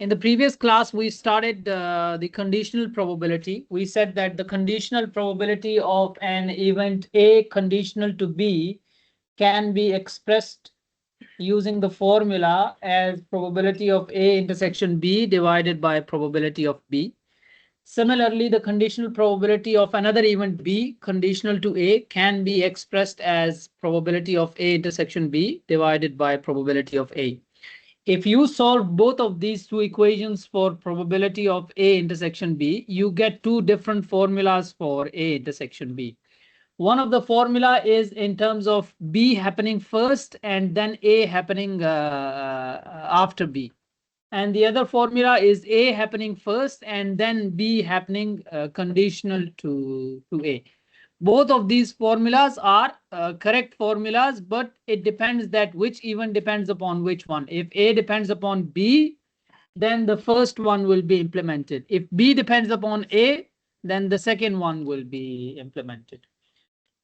In the previous class, we started the conditional probability. We said that the conditional probability of an event A conditional to B can be expressed using the formula as probability of A intersection B divided by probability of B. Similarly, the conditional probability of another event B conditional to A can be expressed as probability of A intersection B divided by probability of A. If you solve both of these two equations for probability of A intersection B, you get two different formulas for A intersection B. One of the formula is in terms of B happening first and then A happening after B. And the other formula is A happening first and then B happening conditional to A. Both of these formulas are correct formulas, but it depends that which event depends upon which one. If A depends upon B, then the first one will be implemented. If B depends upon A, then the second one will be implemented.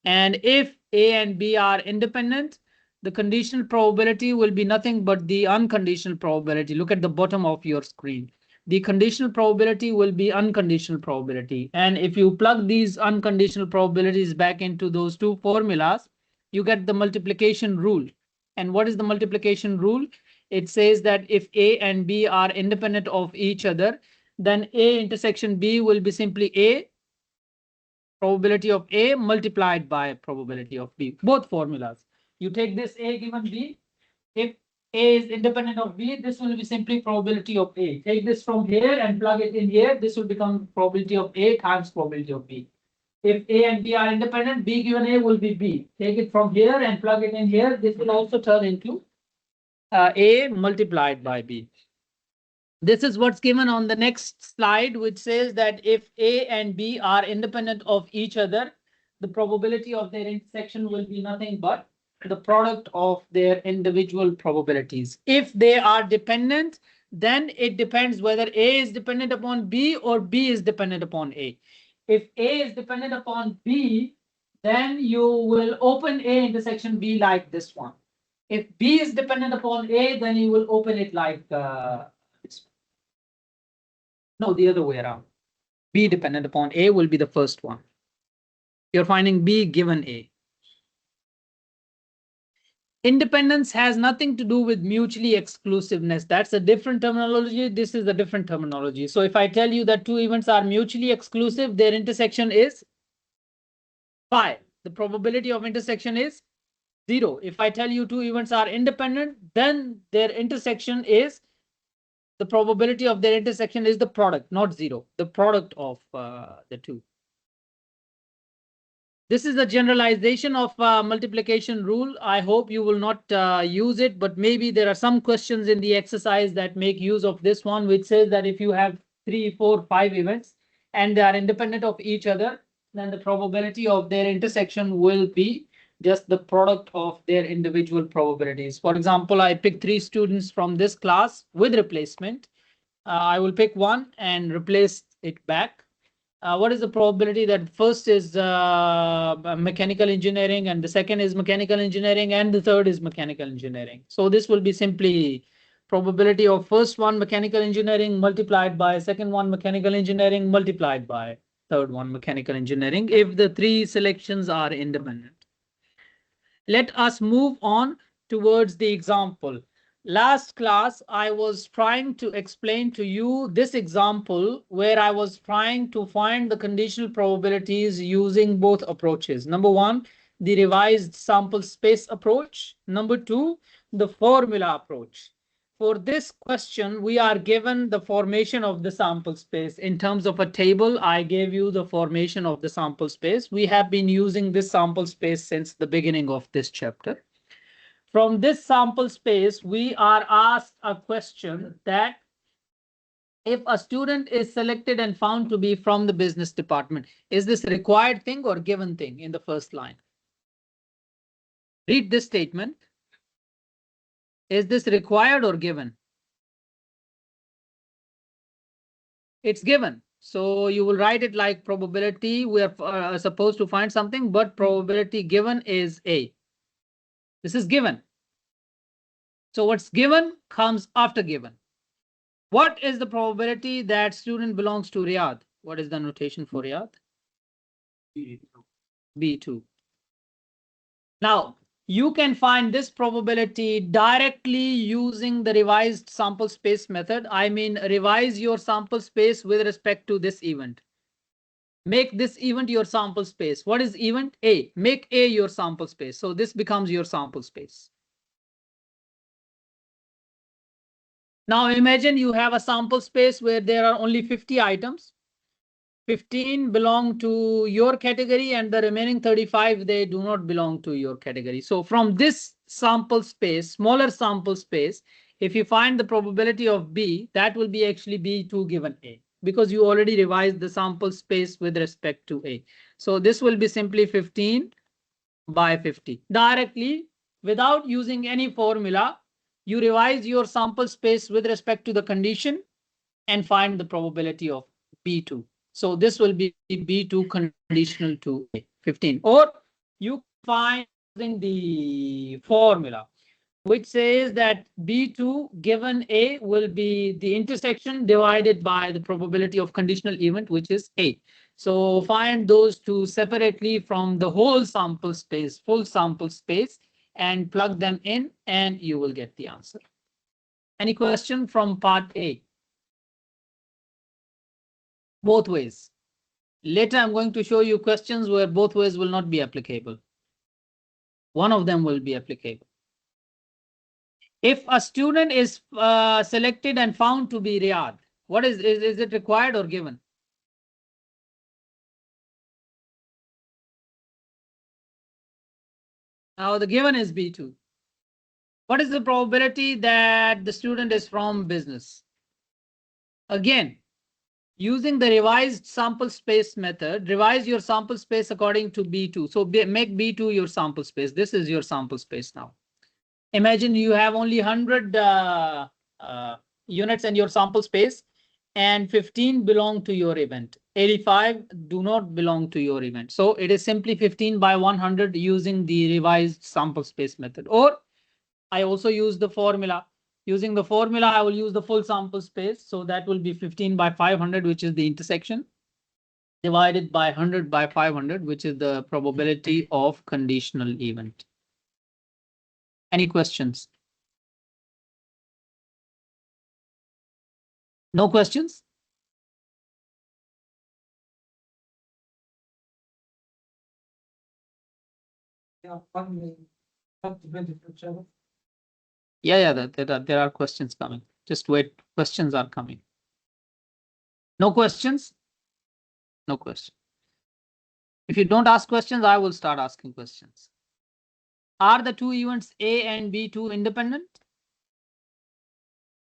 And if A and B are independent, the conditional probability will be nothing but the unconditional probability. Look at the bottom of your screen. The conditional probability will be unconditional probability. And if you plug these unconditional probabilities back into those two formulas, you get the multiplication rule. And what is the multiplication rule? It says that if A and B are independent of each other, then A intersection B will be simply A, probability of A multiplied by probability of B. Both formulas. You take this A given B. If A is independent of B, this will be simply probability of A. Take this from here and plug it in here. This will become probability of A times probability of B. If A and B are independent, B given A will be B. Take it from here and plug it in here. This will also turn into A multiplied by B. This is what's given on the next slide, which says that if A and B are independent of each other, the probability of their intersection will be nothing but the product of their individual probabilities. If they are dependent, then it depends whether A is dependent upon B or B is dependent upon A. If A is dependent upon B, then you will open A intersection B like this one. If B is dependent upon A, then you will open it like this one. No, the other way around. B dependent upon A will be the first one. You're finding B given A. Independence has nothing to do with mutually exclusiveness. That's a different terminology. This is a different terminology. So if I tell you that two events are mutually exclusive, their intersection is pi. The probability of intersection is 0. If I tell you two events are independent, then their intersection is, the probability of their intersection is the product, not 0, the product of the two. This is the generalization of multiplication rule. I hope you will not use it, but maybe there are some questions in the exercise that make use of this one, which says that if you have 3, 4, 5 events and they are independent of each other, then the probability of their intersection will be just the product of their individual probabilities. For example, I pick 3 students from this class with replacement. I will pick one and replace it back. What is the probability that first is mechanical engineering and the second is mechanical engineering and the third is mechanical engineering? So this will be simply probability of first one mechanical engineering multiplied by second one mechanical engineering multiplied by third one mechanical engineering if the 3 selections are independent. Let us move on towards the example. Last class, I was trying to explain to you this example where I was trying to find the conditional probabilities using both approaches. Number 1, the revised sample space approach. Number 2, the formula approach. For this question, we are given the formation of the sample space. In terms of a table, I gave you the formation of the sample space. We have been using this sample space since the beginning of this chapter. From this sample space, we are asked a question that if a student is selected and found to be from the business department, is this a required thing or given thing in the first line? Read this statement. Is this required or given? It's given. So you will write it like probability. We are supposed to find something, but probability given is A. This is given. So what's given comes after given. What is the probability that student belongs to Riyadh? What is the notation for Riyadh? B2. Now, you can find this probability directly using the revised sample space method. I mean, revise your sample space with respect to this event. Make this event your sample space. What is event? A. Make A your sample space. So this becomes your sample space. Now imagine you have a sample space where there are only 50 items. 15 belong to your category and the remaining 35, they do not belong to your category. So from this sample space, smaller sample space, if you find the probability of B, that will be actually B2 given A, because you already revised the sample space with respect to A. So this will be simply 15 by 50. Directly, without using any formula, you revise your sample space with respect to the condition and find the probability of B2. So this will be B2 conditional to 15. Or you find using the formula, which says that B2 given A will be the intersection divided by the probability of conditional event, which is A. So find those two separately from the whole sample space, full sample space, and plug them in, and you will get the answer. Any question from part A? Both ways. Later, I'm going to show you questions where both ways will not be applicable. One of them will be applicable. If a student is selected and found to be Riyadh, what is it required or given? Now the given is B2. What is the probability that the student is from business? Again, using the revised sample space method, revise your sample space according to B2. So make B2 your sample space. This is your sample space now. Imagine you have only 100 units in your sample space and 15 belong to your event. 85 do not belong to your event. So it is simply 15 by 100 using the revised sample space method. Or I also use the formula. Using the formula, I will use the full sample space. So that will be 15 by 500, which is the intersection, divided by 100 by 500, which is the probability of conditional event. Any questions? No questions? Yeah, there are questions coming. Just wait. Questions are coming. No questions? No question. If you don't ask questions, I will start asking questions. Are the two events A and B2 independent?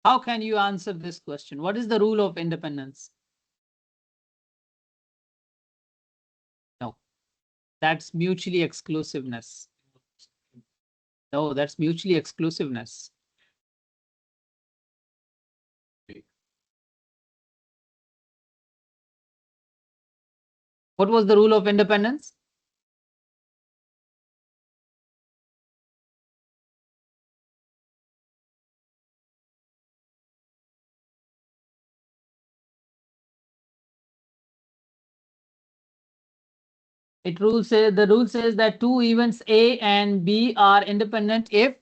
How can you answer this question? What is the rule of independence? No, that's mutually exclusiveness. No, that's mutually exclusiveness. What was the rule of independence? The rule says that two events A and B are independent if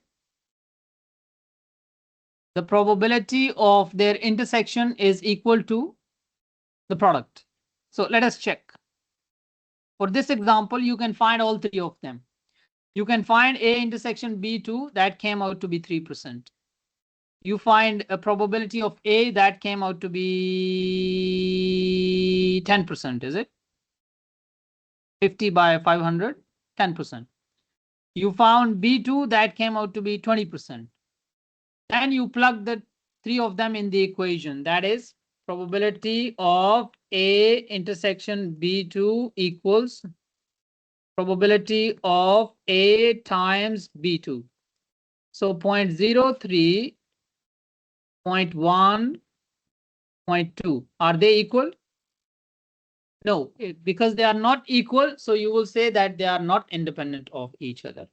the probability of their intersection is equal to the product. So let us check. For this example, you can find all three of them. You can find A intersection B2, that came out to be 3%. You find a probability of A that came out to be 10%, is it? 50 by 500, 10%. You found B2 that came out to be 20%. Then you plug the three of them in the equation. That is probability of A intersection B2 equals probability of A times B2. So 0.03, 0.1, 0.2. Are they equal? No, because they are not equal. So you will say that they are not independent of each other.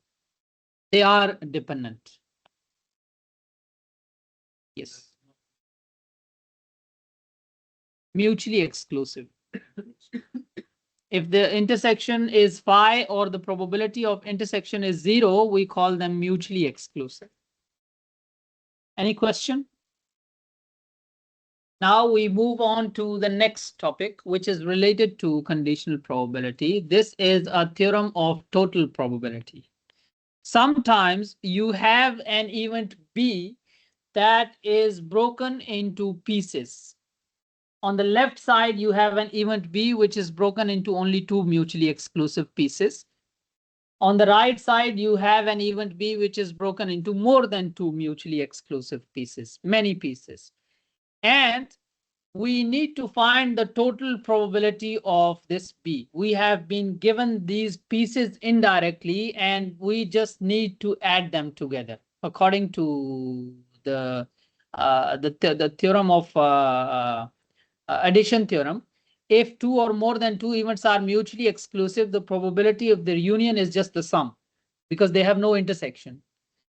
They are dependent. Yes. mutually exclusive. If the intersection is phi or the probability of intersection is 0, we call them mutually exclusive. Any question? Now we move on to the next topic, which is related to conditional probability. This is a theorem of total probability. Sometimes you have an event B that is broken into pieces. On the left side, you have an event B, which is broken into only two mutually exclusive pieces. On the right side, you have an event B, which is broken into more than two mutually exclusive pieces, many pieces. And we need to find the total probability of this B. We have been given these pieces indirectly, and we just need to add them together according to the theorem of addition theorem. If two or more than two events are mutually exclusive, the probability of their union is just the sum because they have no intersection.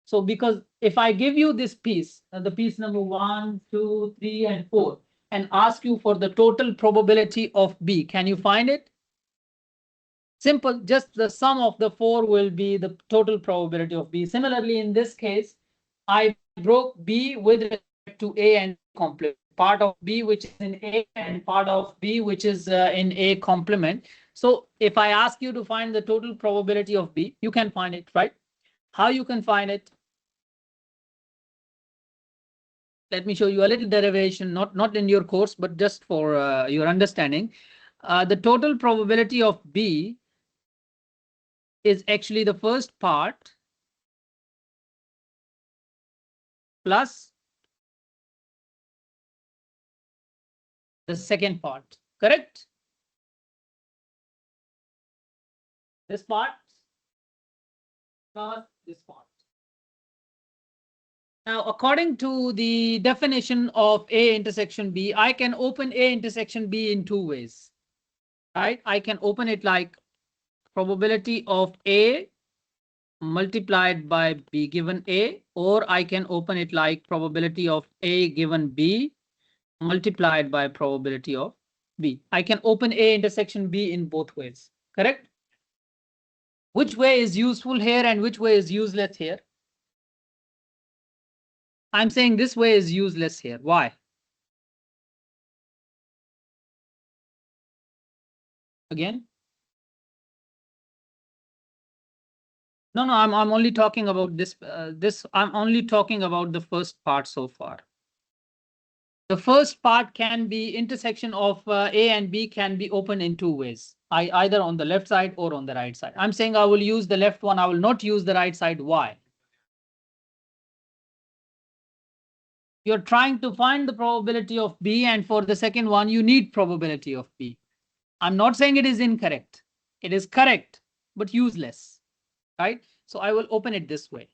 So because if I give you this piece, the piece number 1, 2, 3, and 4, and ask you for the total probability of B, can you find it? Simple, just the sum of the 4 will be the total probability of B. Similarly, in this case, I broke B with respect to A and complement. Part of B which is in A and part of B which is in A complement. So if I ask you to find the total probability of B, you can find it, right? How you can find it? Let me show you a little derivation, not in your course, but just for your understanding. The total probability of B is actually the first part plus the second part, correct? This part plus this part. Now, according to the definition of A intersection B, I can open A intersection B in two ways, right? I can open it like probability of A multiplied by B given A, or I can open it like probability of A given B multiplied by probability of B. I can open A intersection B in both ways, correct? Which way is useful here and which way is useless here? I'm saying this way is useless here. Why? Again? No, I'm only talking about this. I'm only talking about the first part so far. The first part can be intersection of A and B can be opened in two ways. Either on the left side or on the right side. I'm saying I will use the left one. I will not use the right side. Why? You're trying to find the probability of B, and for the second one, you need probability of B. I'm not saying it is incorrect. It is correct, but useless, right? So I will open it this way.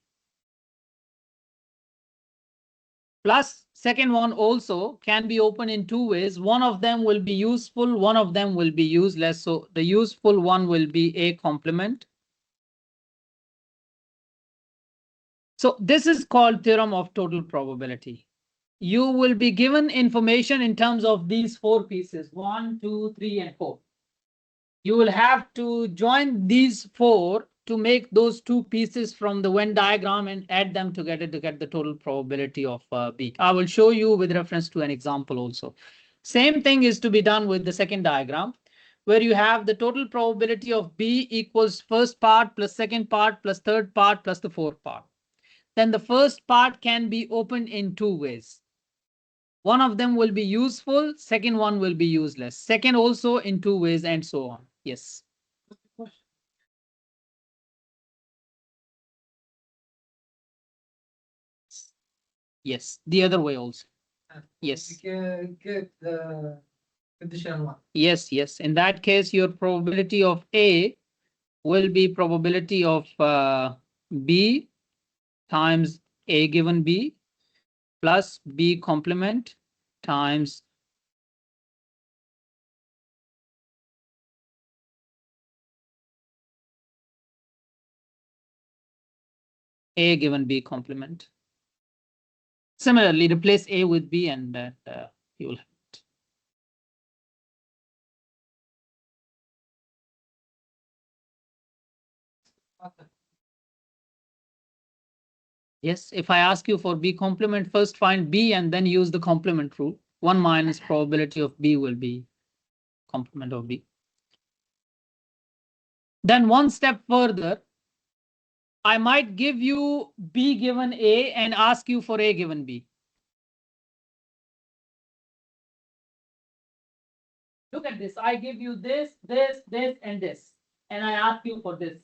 Plus, second one also can be opened in two ways. One of them will be useful, one of them will be useless. So the useful one will be A complement. So this is called theorem of total probability. You will be given information in terms of these four pieces, 1, 2, 3, and 4. You will have to join these four to make those two pieces from the Venn diagram and add them together to get the total probability of B. I will show you with reference to an example also. Same thing is to be done with the second diagram, where you have the total probability of B equals first part plus second part plus third part plus the fourth part. Then the first part can be opened in two ways. One of them will be useful, second one will be useless. Second also in two ways, and so on. Yes. Yes, the other way also. Yes. We can get the conditional one. Yes, yes. In that case, your probability of A will be probability of B times A given B plus B complement times A given B complement. Similarly, replace A with B and you will have it. Yes, if I ask you for B complement, first find B and then use the complement rule. 1 minus probability of B will be complement of B. Then one step further, I might give you B given A and ask you for A given B. Look at this. I give you this, and this. And I ask you for this.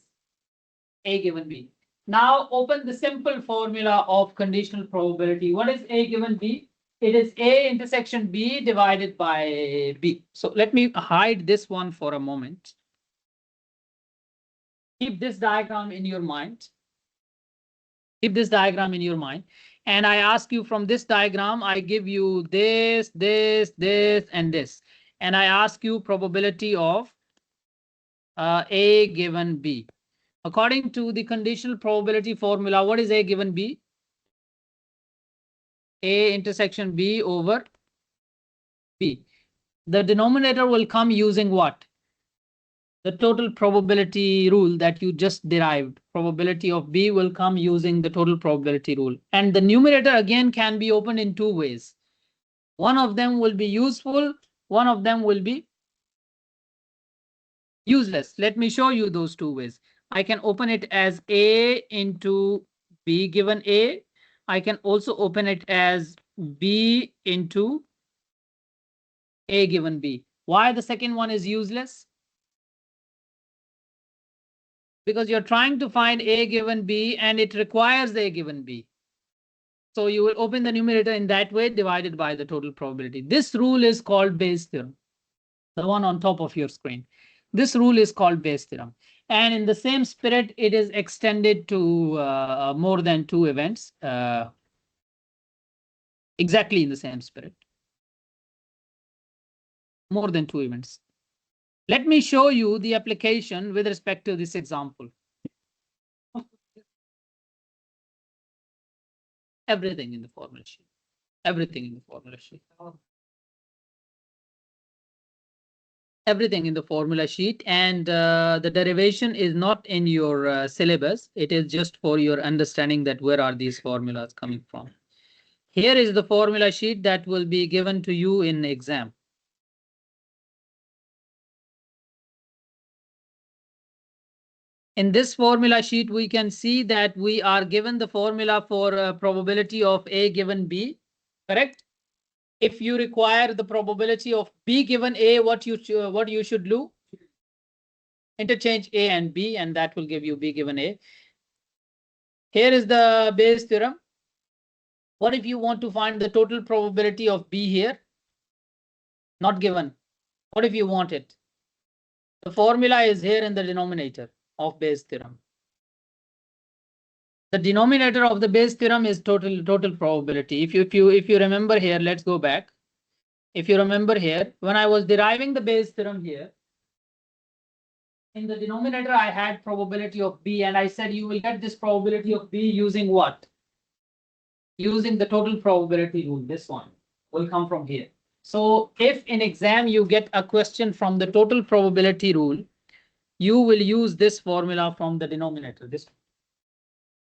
A given B. Now open the simple formula of conditional probability. What is A given B? It is A intersection B divided by B. So let me hide this one for a moment. Keep this diagram in your mind. Keep this diagram in your mind. And I ask you from this diagram, I give you this, and this. And I ask you probability of A given B. According to the conditional probability formula, what is A given B? A intersection B over B. The denominator will come using what? The total probability rule that you just derived. Probability of B will come using the total probability rule. And the numerator again can be opened in two ways. One of them will be useful. One of them will be useless. Let me show you those two ways. I can open it as A into B given A. I can also open it as B into A given B. Why the second one is useless? Because you're trying to find A given B and it requires A given B. So you will open the numerator in that way divided by the total probability. This rule is called Bayes theorem, the one on top of your screen. This rule is called Bayes theorem. And in the same spirit, it is extended to more than two events, exactly in the same spirit. More than two events. Let me show you the application with respect to this example. Everything in the formula sheet. Everything in the formula sheet. Everything in the formula sheet, and the derivation is not in your syllabus. It is just for your understanding that where are these formulas coming from. Here is the formula sheet that will be given to you in exam. In this formula sheet, we can see that we are given the formula for probability of A given B, correct? If you require the probability of B given A, what you should do? Interchange A and B, and that will give you B given A. Here is the Bayes theorem. What if you want to find the total probability of B here? Not given. What if you want it? The formula is here in the denominator of Bayes theorem. The denominator of the Bayes theorem is total probability. If you remember here, let's go back. If you remember here, when I was deriving the Bayes theorem here, in the denominator I had probability of B, and I said you will get this probability of B using what? Using the total probability rule. This one will come from here. So if in exam you get a question from the total probability rule, you will use this formula from the denominator. This.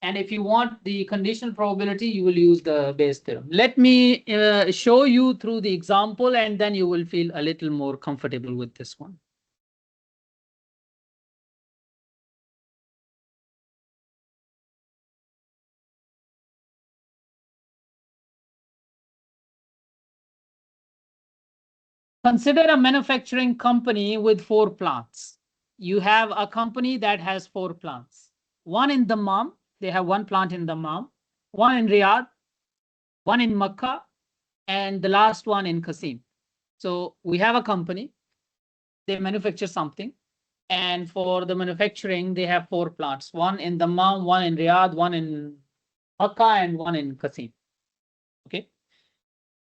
And if you want the conditional probability, you will use the Bayes theorem. Let me show you through the example, and then you will feel a little more comfortable with this one. Consider a manufacturing company with 4 plants. You have a company that has 4 plants. One in Dammam, they have 1 plant in Dammam, 1 in Riyadh, 1 in Makkah, and the last one in Qasim. So we have a company, they manufacture something, and for the manufacturing, they have 4 plants, 1 in Dammam, 1 in Riyadh, 1 in Makkah, and 1 in Qasim. Okay.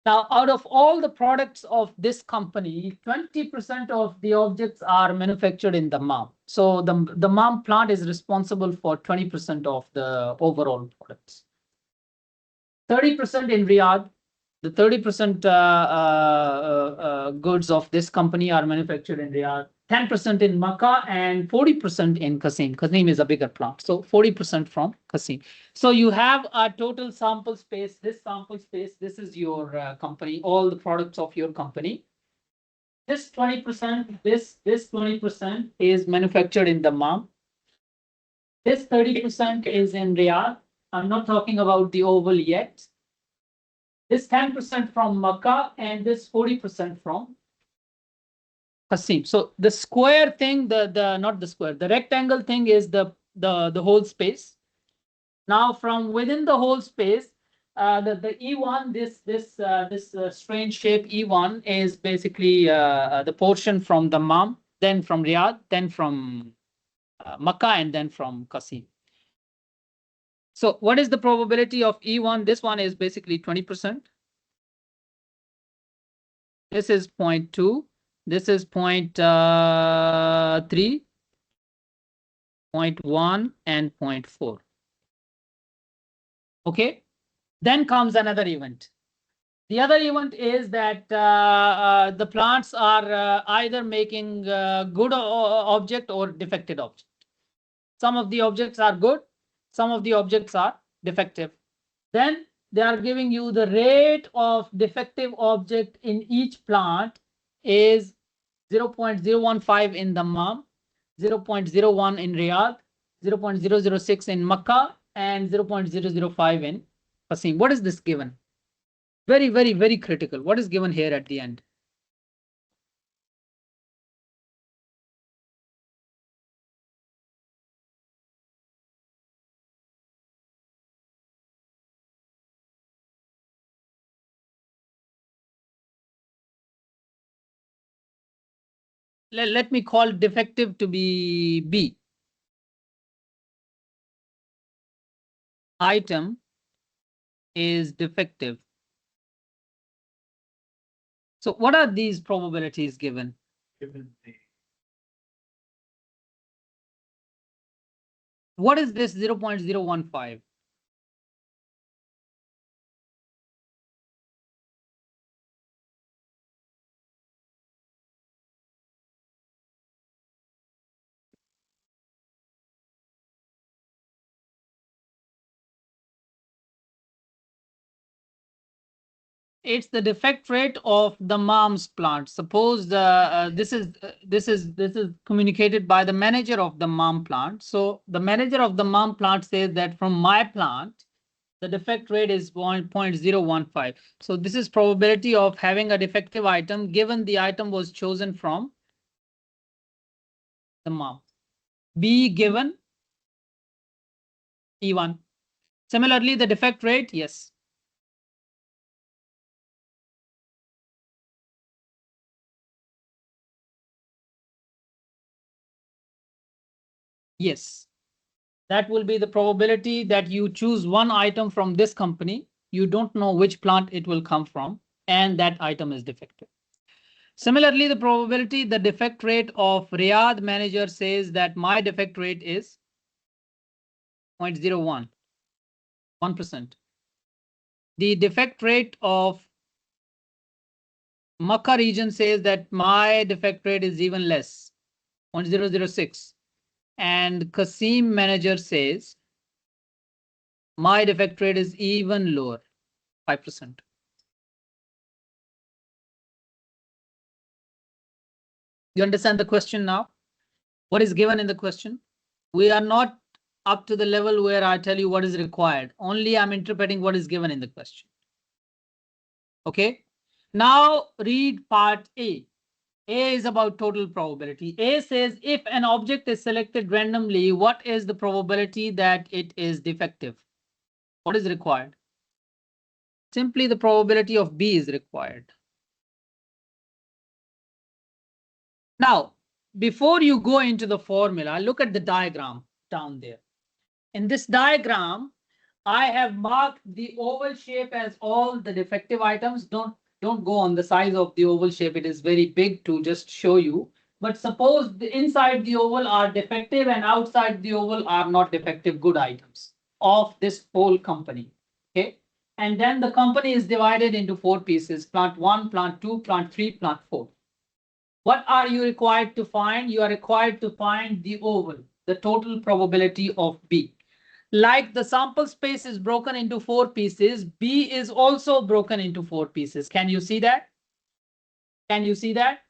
Now, out of all the products of this company, 20% of the objects are manufactured in Dammam. So the Dammam plant is responsible for 20% of the overall products. 30% in Riyadh, the 30% goods of this company are manufactured in Riyadh. 10% in Makkah and 40% in Qasim. Qasim is a bigger plant. So 40% from Qasim. So you have a total sample space. This sample space, this is your company, all the products of your company. This 20%, this 20% is manufactured in Dammam. This 30% is in Riyadh. I'm not talking about the oval yet. This 10% from Makkah and this 40% from Qasim. So the square thing, the not the square, the rectangle thing is the whole space. Now from within the whole space, the E1, this strange shape E1 is basically the portion from Dammam, then from Riyadh, then from Makkah, and then from Qasim. So what is the probability of E1? This one is basically 20%. This is 0.2. This is 0.3, 0.1, and 0.4. Okay. Then comes another event. The other event is that the plants are either making good object or defective object. Some of the objects are good, some of the objects are defective. Then they are giving you the rate of defective object in each plant is 0.015 in Dammam, 0.01 in Riyadh, 0.006 in Makkah, and 0.005 in Qasim. What is this given? Very, very, very critical. What is given here at the end? Let me call defective to be B. Item is defective. So what are these probabilities given? What is this 0.015? It's the defect rate of the mom's plant. Suppose this is communicated by the manager of the mom plant. So the manager of the mom plant says that from my plant, the defect rate is 1.015. So this is probability of having a defective item given the item was chosen from the mom. B given E1. Similarly, the defect rate, yes. Yes. That will be the probability that you choose one item from this company. You don't know which plant it will come from, and that item is defective. Similarly, the probability, the defect rate of Riyadh manager says that my defect rate is 0.01, 1%. The defect rate of Makkah region says that my defect rate is even less, 0.006. And Qasim manager says my defect rate is even lower, 5%. You understand the question now? What is given in the question? We are not up to the level where I tell you what is required. Only I'm interpreting what is given in the question. Okay. Now read part A. A is about total probability. A says if an object is selected randomly, what is the probability that it is defective? What is required? Simply the probability of B is required. Now, before you go into the formula, look at the diagram down there. In this diagram, I have marked the oval shape as all the defective items. Don't go on the size of the oval shape. It is very big to just show you. But suppose the inside the oval are defective and outside the oval are not defective good items of this whole company. Okay. And then the company is divided into 4 pieces: plant 1, plant 2, plant 3, plant 4. What are you required to find? You are required to find the oval, the total probability of B. Like the sample space is broken into 4 pieces, B is also broken into 4 pieces. Can you see that? Can you see that?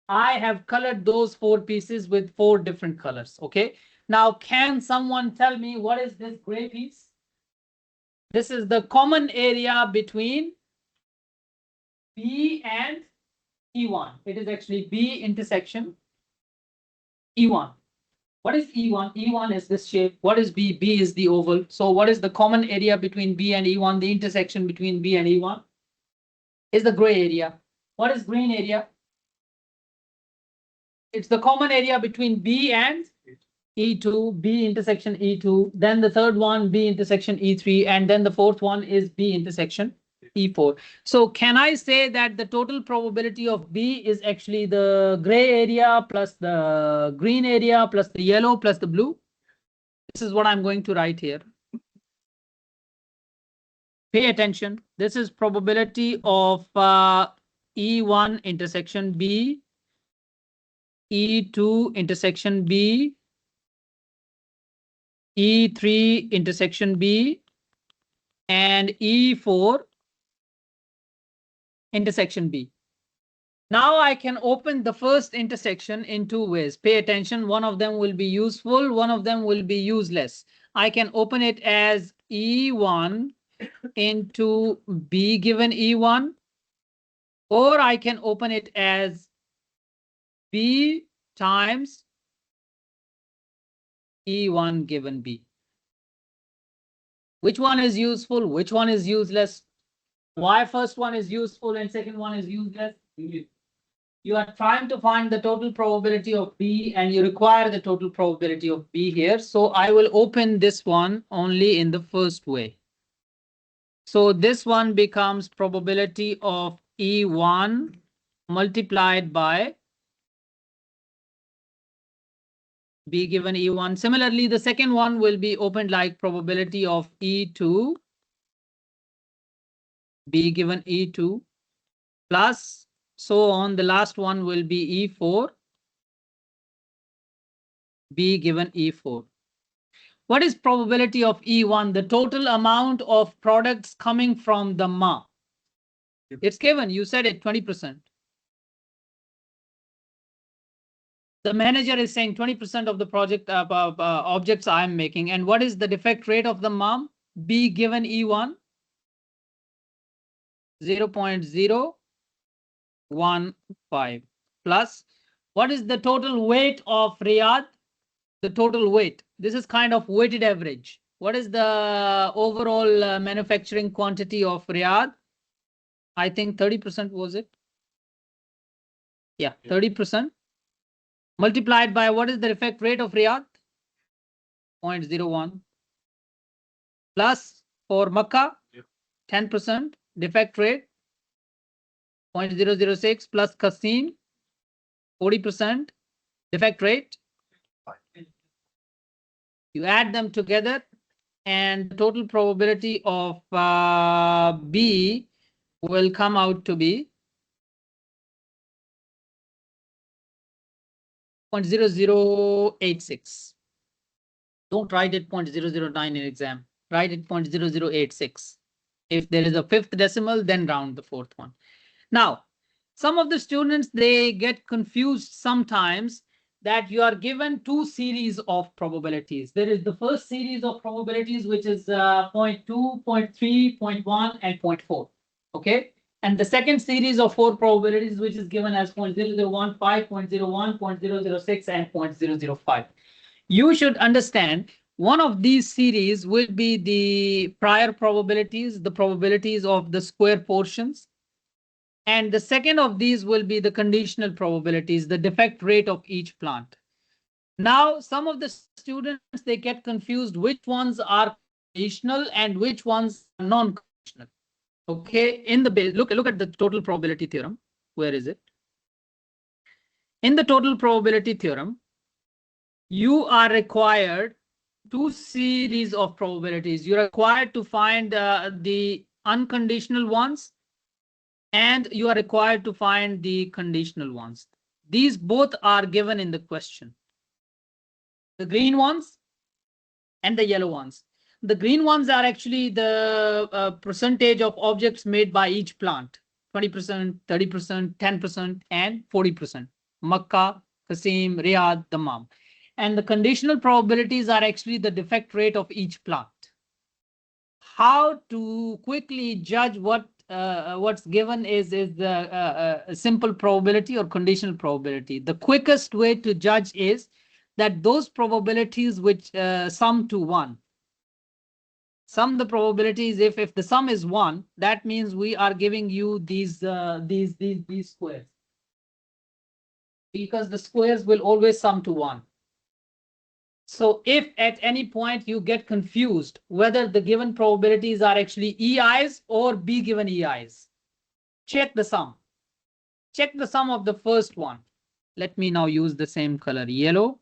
I have colored those 4 pieces with 4 different colors. Okay. Now, can someone tell me what is this gray piece? This is the common area between B and E1. It is actually B intersection E1. What is E1? E1 is this shape. What is B? B is the oval. So what is the common area between B and E1? The intersection between B and E1 is the gray area. What is green area? It's the common area between B and E2, B intersection E2. Then the third one, B intersection E3. And then the fourth one is B intersection E4. So can I say that the total probability of B is actually the gray area plus the green area plus the yellow plus the blue? This is what I'm going to write here. Pay attention. This is probability of E1 intersection B, E2 intersection B, E3 intersection B, and E4 intersection B. Now I can open the first intersection in 2 ways. Pay attention. One of them will be useful. One of them will be useless. I can open it as E1 into B given E1, or I can open it as B times E1 given B. Which one is useful? Which one is useless? Why first one is useful and second one is useless? You are trying to find the total probability of B and you require the total probability of B here. So I will open this one only in the first way. So this one becomes probability of E1 multiplied by B given E1. Similarly, the second one will be opened like probability of E2, B given E2, plus so on. The last one will be E4, B given E4. What is probability of E1? The total amount of products coming from the Ma. It's given. You said it, 20%. The manager is saying 20% of the project objects I'm making. And what is the defect rate of the MOM? B given E1, 0.015 plus. What is the total weight of Riyadh? The total weight. This is kind of weighted average. What is the overall manufacturing quantity of Riyadh? I think 30% was it? Yeah, 30%. Multiplied by what is the defect rate of Riyadh? 0.01. Plus for Makkah, 10% defect rate, 0.006 plus Qasim, 40% defect rate. You add them together and the total probability of B will come out to be 0.0086. Don't write it 0.009 in exam. Write it 0.0086. If there is a fifth decimal, then round the fourth one. Now, some of the students, they get confused sometimes that you are given 2 series of probabilities. There is the first series of probabilities, which is 0.2, 0.3, 0.1, and 0.4. Okay. And the second series of 4 probabilities, which is given as 0.0015, 0.01, 0.006, and 0.005. You should understand one of these series will be the prior probabilities, the probabilities of the square portions. And the second of these will be the conditional probabilities, the defect rate of each plant. Now, some of the students, they get confused which ones are conditional and which ones are non-conditional. Okay, in the base, look at the total probability theorem. Where is it? In the total probability theorem, you are required 2 series of probabilities. You're required to find the unconditional ones, and you are required to find the conditional ones. These both are given in the question. The green ones and the yellow ones. The green ones are actually the percentage of objects made by each plant. 20%, 30%, 10%, and 40%. Makkah, Qasim, Riyadh, Dammam. And the conditional probabilities are actually the defect rate of each plant. How to quickly judge what's given is the simple probability or conditional probability. The quickest way to judge is that those probabilities which sum to 1. Sum the probabilities. If the sum is 1, that means we are giving you these squares, because the squares will always sum to 1. So if at any point you get confused whether the given probabilities are actually EIs or B given EIs, check the sum. Check the sum of the first one. Let me now use the same color, yellow,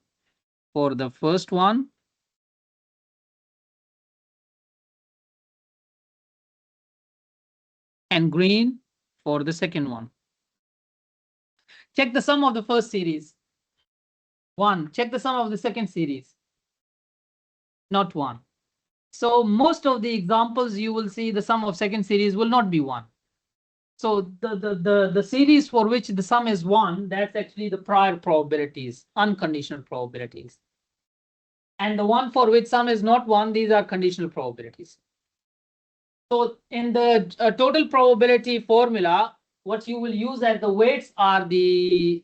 for the first one. And green for the second one. Check the sum of the first series. 1. Check the sum of the second series. Not 1. So most of the examples you will see the sum of second series will not be 1. So the series for which the sum is 1, that's actually the prior probabilities, unconditional probabilities. And the one for which sum is not 1, these are conditional probabilities. So in the total probability formula, what you will use as the weights are the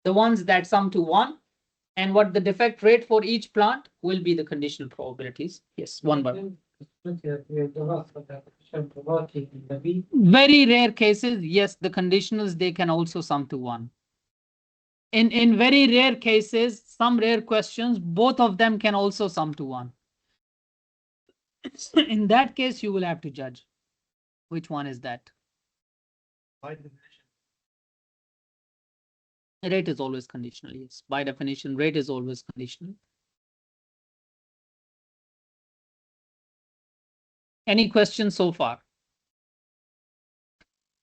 ones that sum to 1, and what the defect rate for each plant will be the conditional probabilities. Yes, one by one. Very rare cases, yes, the conditionals, they can also sum to 1. In very rare cases, some rare questions, both of them can also sum to 1. In that case, you will have to judge which one is that. By definition. Rate is always conditional, yes. By definition, rate is always conditional. Any questions so far?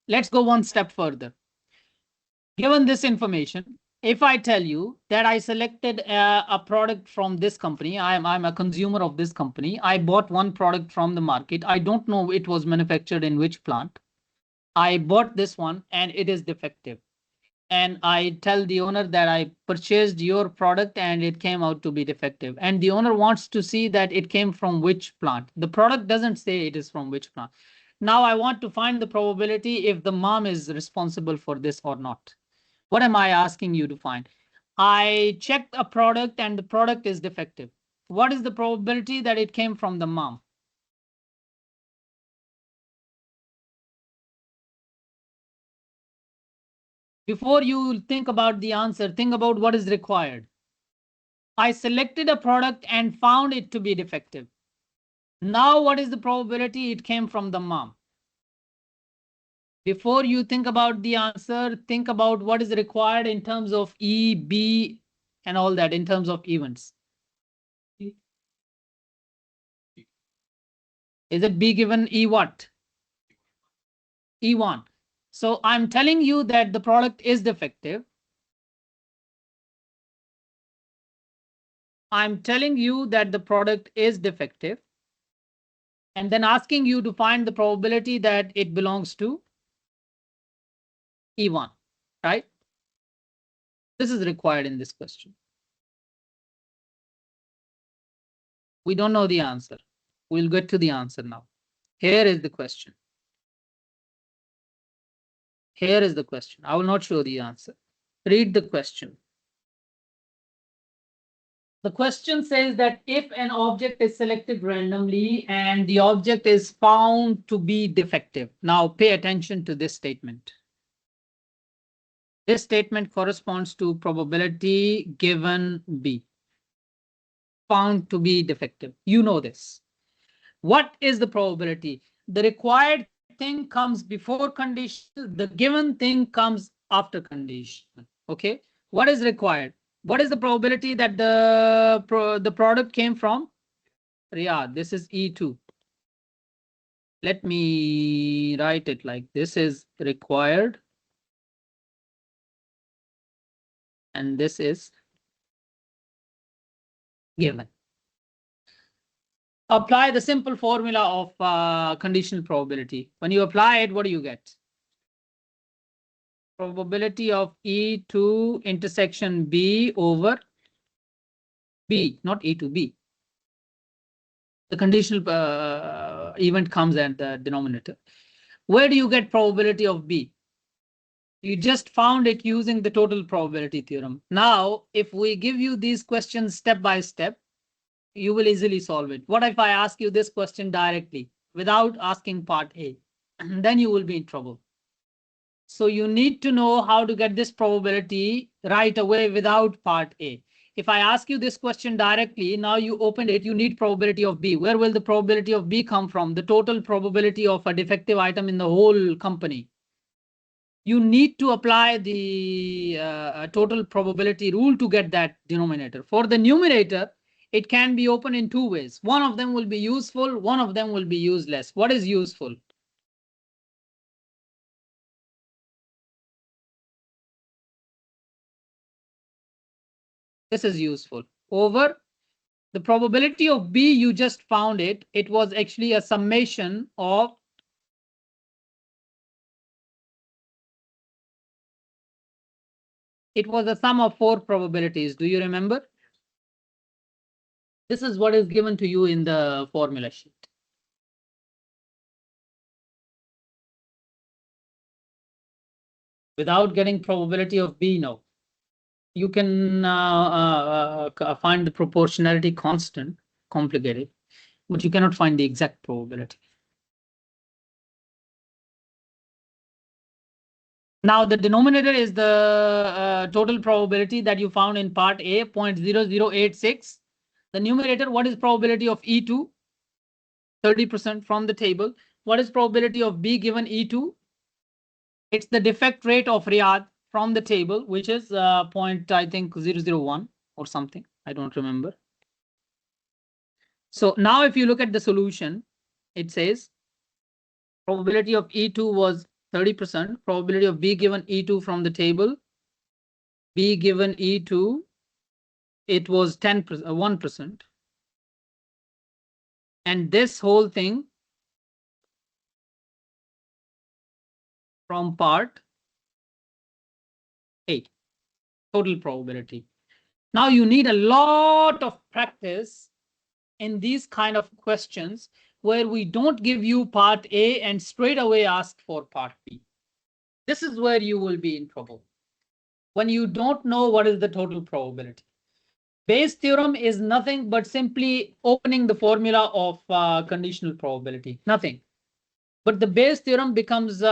Let's go one step further. Given this information, if I tell you that I selected a product from this company, I'm a consumer of this company, I bought one product from the market, I don't know it was manufactured in which plant. I bought this one and it is defective. And I tell the owner that I purchased your product and it came out to be defective. And the owner wants to see that it came from which plant. The product doesn't say it is from which plant. Now I want to find the probability if the mom is responsible for this or not. What am I asking you to find? I checked a product and the product is defective. What is the probability that it came from the mom? Before you think about the answer, think about what is required. I selected a product and found it to be defective. Now, what is the probability it came from the mom? Before you think about the answer, think about what is required in terms of E, B, and all that in terms of events. Is it B given E what? E1. So I'm telling you that the product is defective. I'm telling you that the product is defective. And then asking you to find the probability that it belongs to E1, right? This is required in this question. We don't know the answer. We'll get to the answer now. Here is the question. Here is the question. I will not show the answer. Read the question. The question says that if an object is selected randomly and the object is found to be defective. Now pay attention to this statement. This statement corresponds to probability given B. Found to be defective. You know this. What is the probability? The required thing comes before condition. The given thing comes after condition. Okay. What is required? What is the probability that the product came from? Riyadh. This is E2. Let me write it like this is required and this is given. Apply the simple formula of conditional probability. When you apply it, what do you get? Probability of E to intersection B over B, not E to B. The conditional event comes at the denominator. Where do you get probability of B? You just found it using the total probability theorem. Now, if we give you these questions step by step, you will easily solve it. What if I ask you this question directly without asking part A? Then you will be in trouble. So you need to know how to get this probability right away without part A. If I ask you this question directly, now you opened it, you need probability of B. Where will the probability of B come from? The total probability of a defective item in the whole company. You need to apply the total probability rule to get that denominator. For the numerator, it can be opened in two ways. One of them will be useful, one of them will be useless. What is useful? This is useful. Over the probability of B, you just found it. It was actually a summation of it was a sum of 4 probabilities. Do you remember? This is what is given to you in the formula sheet. Without getting probability of B, no. You can find the proportionality constant, complicated, but you cannot find the exact probability. Now, the denominator is the total probability that you found in part A, 0.0086. The numerator, what is probability of E2? 30% from the table. What is probability of B given E2? It's the defect rate of Riyadh from the table, which is point, I think, 001 or something. I don't remember. So now if you look at the solution, it says probability of E2 was 30%. Probability of B given E2 from the table, B given E2, it was 1%. And this whole thing from part A, total probability. Now you need a lot of practice in these kind of questions where we don't give you part A and straight away ask for part B. This is where you will be in trouble. When you don't know what is the total probability. Bayes theorem is nothing but simply opening the formula of conditional probability, nothing. But the Bayes theorem becomes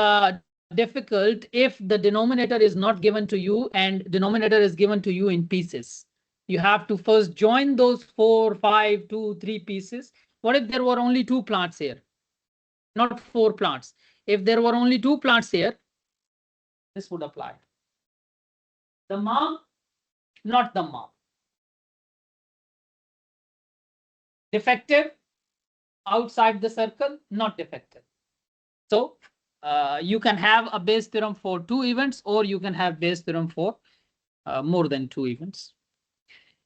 difficult if the denominator is not given to you and denominator is given to you in pieces. You have to first join those 4, 5, 2, 3 pieces. What if there were only 2 plants here? Not 4 plants. If there were only 2 plants here, this would apply. The mom, not the mom. Defective, outside the circle, not defective. So you can have a Bayes theorem for 2 events, or you can have Bayes theorem for more than 2 events.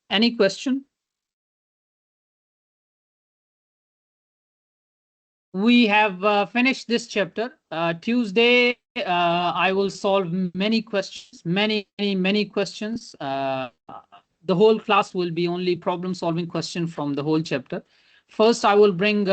Any question? We have finished this chapter. Tuesday, I will solve many questions, many questions. The whole class will be only problem solving question from the whole chapter. First, I will bring